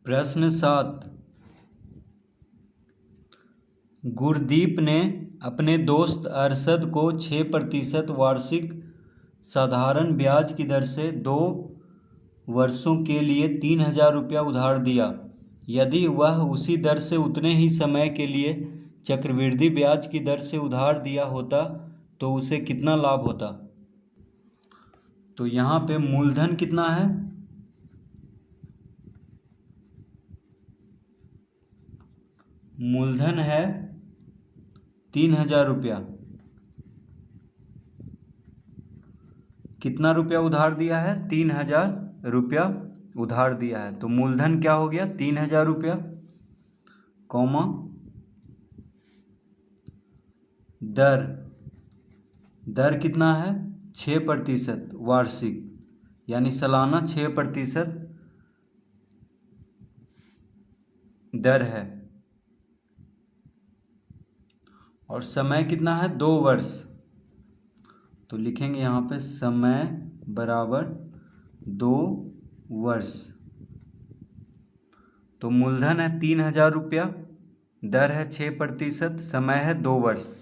प्रश्न 7। गुरदीप ने अपने दोस्त अरशद को 6% वार्षिक साधारण ब्याज की दर से 2 वर्षों के लिए 3,000 रुपया उधार दिया। यदि वह उसी दर से उतने ही समय के लिए चक्रवृद्धि ब्याज की दर से उधार दिया होता तो उसे कितना लाभ होता। तो यहाँ पे मूलधन कितना है, मूलधन है 3,000 रुपया। कितना रुपया उधार दिया है, 3,000 रुपया उधार दिया है। तो मूलधन क्या हो गया, 3,000 रुपया, कौमा दर, दर कितना है 6% वार्षिक, यानी सालाना 6% दर है। और समय कितना है 2 वर्ष। तो लिखेंगे यहाँ पे समय बराबर 2 वर्ष। तो मूलधन है 3,000 रुपया, दर है 6%, समय है 2 वर्ष।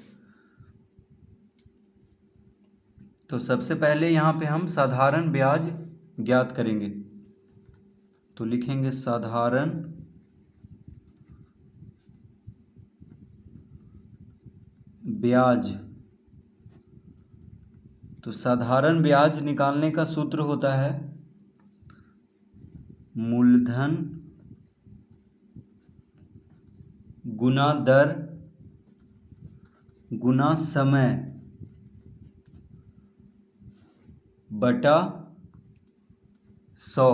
तो सबसे पहले यहाँ पे हम साधारण ब्याज ज्ञात करेंगे। तो लिखेंगे साधारण ब्याज। तो साधारण ब्याज निकालने का सूत्र होता है मूलधन गुना दर गुना समय बटा 100।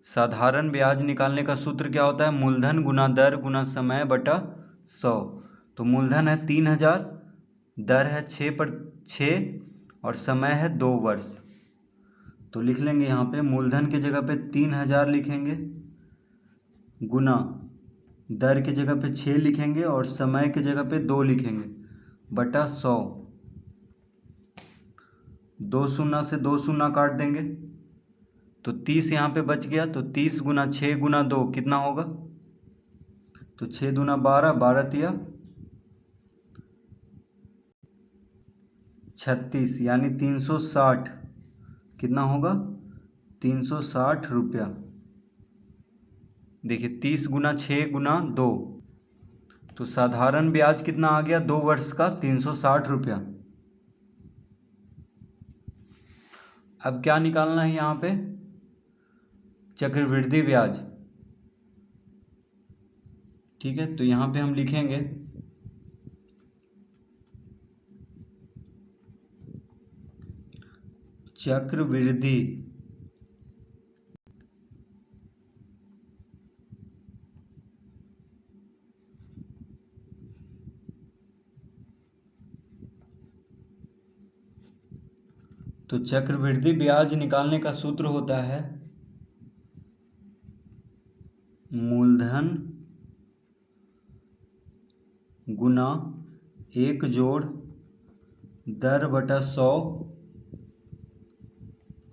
साधारण ब्याज निकालने का सूत्र क्या होता है, मूलधन गुना दर गुना समय बटा 100। तो मूलधन है 3,000, दर है 6 और समय है 2 वर्ष। तो लिख लेंगे यहाँ पे मूलधन के जगह पे 3,000 लिखेंगे, गुना दर के जगह पे 6 लिखेंगे और समय के जगह पे 2 लिखेंगे, बटा 100। 2 शून्य से 2 शून्य काट देंगे तो 30 यहाँ पे बच गया। तो 30 गुना 6 गुना 2 कितना होगा, तो 6 दूना 12, 12 तिया 36, यानी 360 कितना होगा, 360 रुपया। देखिए 30 गुना 6 गुना 2, तो साधारण ब्याज कितना आ गया 2 वर्ष का, 360 रुपया। अब क्या निकालना है यहाँ पे, चक्रवृद्धि ब्याज। ठीक है, तो यहाँ पे हम लिखेंगे चक्रवृद्धि तो चक्रवृद्धि ब्याज निकालने का सूत्र होता है मूलधन गुना 1 जोड़ दर बटा 100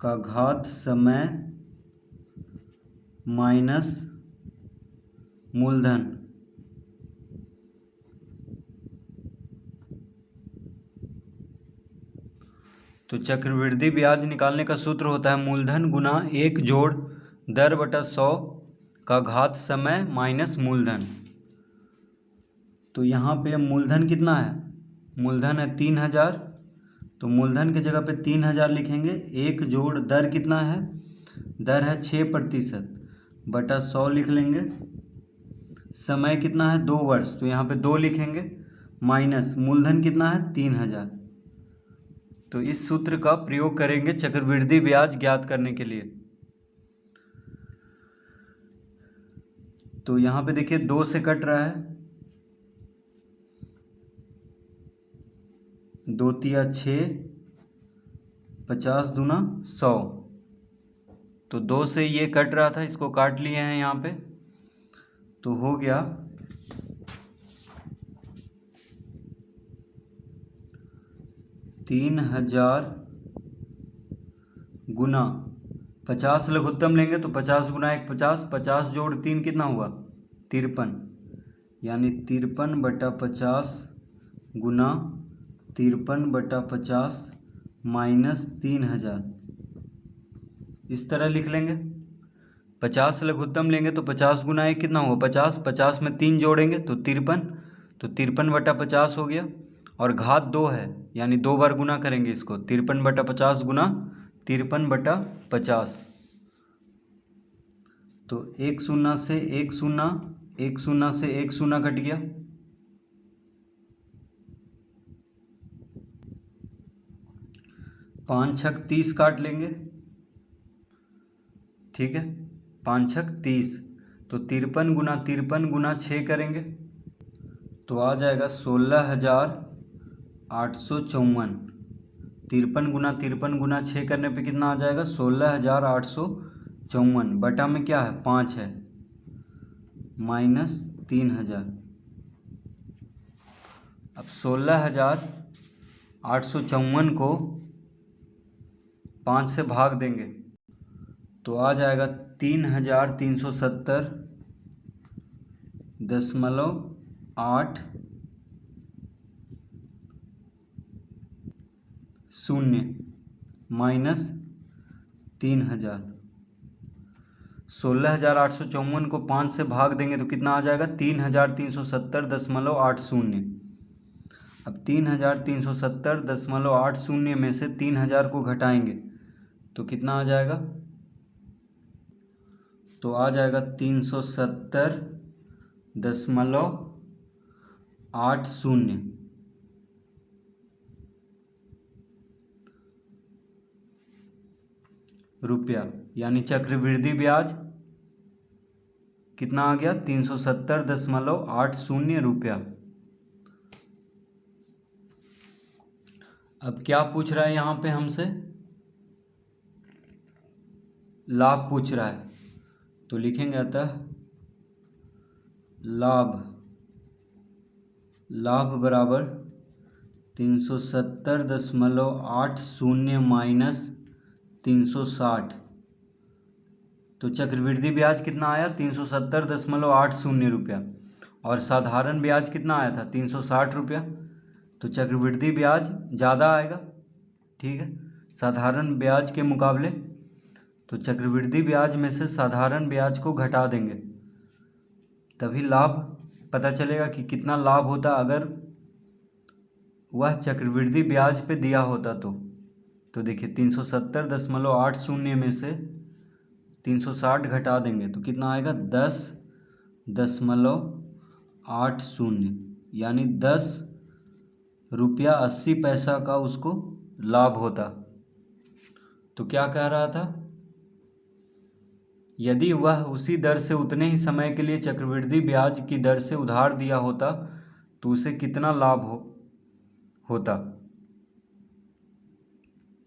का घात समय माइनस मूलधन। तो चक्रवृद्धि ब्याज निकालने का सूत्र होता है मूलधन गुना 1 जोड़ दर बटा 100 का घात समय माइनस मूलधन। तो यहाँ पे मूलधन कितना है, मूलधन है 3,000, तो मूलधन की जगह पे 3,000 लिखेंगे। 1 जोड़ दर कितना है, दर है 6% बटा 100 लिख लेंगे। समय कितना है 2 वर्ष, तो यहाँ पे 2 लिखेंगे, माइनस मूलधन कितना है 3,000। तो इस सूत्र का प्रयोग करेंगे चक्रवृद्धि ब्याज ज्ञात करने के लिए। तो यहाँ पे देखिए 2 से कट रहा है, 2 तिया 6, 50 दूना 100। तो 2 से ये कट रहा था, इसको काट लिए हैं यहाँ पे। तो हो गया 3,000 गुना 50 लघुत्तम लेंगे तो 50 गुना 1 50, 50 जोड़ 3 कितना हुआ 53, यानी 53/50 गुना 53/50 माइनस 3000, इस तरह लिख लेंगे। 50 लघुत्तम लेंगे तो 50 गुना 1 कितना हुआ 50, 50 में 3 जोड़ेंगे तो 53, तो 53/50 हो गया। और घात 2 है यानी 2 बार गुना करेंगे इसको, 53/50 गुना 53/50, तो 1 शून्य से 1 शून्य, 1 शून्य से 1 शून्य कट गया, 5 छक 30 काट लेंगे, ठीक है, 5 छक 30, तो 53 गुना 6 करेंगे तो आ जाएगा 16,854। 53 गुना 6 करने पे कितना आ जाएगा 16,854, बटा में क्या है 5 है, माइनस 3000। अब 16,854 को 5 से भाग देंगे तो आ जाएगा 3,370.80 माइनस 3000। 16,854 को 5 से भाग देंगे तो कितना आ जाएगा 3,370.80। अब 3,370.80 में से 3000 को घटाएंगे तो कितना आ जाएगा, तो आ जाएगा 370.80 रुपया, यानी चक्रवृद्धि ब्याज कितना आ गया 370.80 रुपया। अब क्या पूछ रहा है यहाँ पे हमसे, लाभ पूछ रहा है, तो लिखेंगे अतः लाभ बराबर 370.80 माइनस 360, तो चक्रवृद्धि ब्याज कितना आया 370.80 रुपया, और साधारण ब्याज कितना आया था 360 रुपया, तो चक्रवृद्धि ब्याज ज़्यादा आएगा, ठीक है, साधारण ब्याज के मुकाबले। तो चक्रवृद्धि ब्याज में से साधारण ब्याज को घटा देंगे तभी लाभ पता चलेगा कि कितना लाभ होता अगर वह चक्रवृद्धि ब्याज पे दिया होता तो देखिए 370.80 में से 360 घटा देंगे तो कितना आएगा 10.80, यानी 10 रुपया 80 पैसा का उसको लाभ होता। तो क्या कह रहा था, यदि वह उसी दर से उतने ही समय के लिए चक्रवृद्धि ब्याज की दर से उधार दिया होता तो उसे कितना लाभ होता,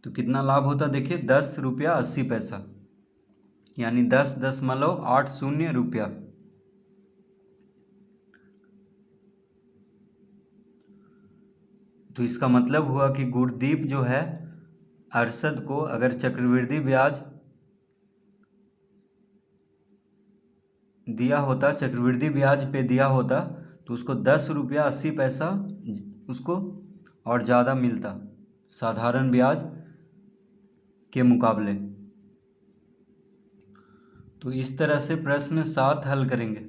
तो कितना लाभ होता देखिए 10 रुपया 80 पैसा, यानी 10.80 रुपया। तो इसका मतलब हुआ कि गुरदीप जो है अरशद को अगर चक्रवृद्धि ब्याज दिया होता, चक्रवृद्धि ब्याज पे दिया होता तो उसको 10 रुपया 80 पैसा उसको और ज़्यादा मिलता साधारण ब्याज के मुकाबले। तो इस तरह से प्रश्न 7 हल करेंगे।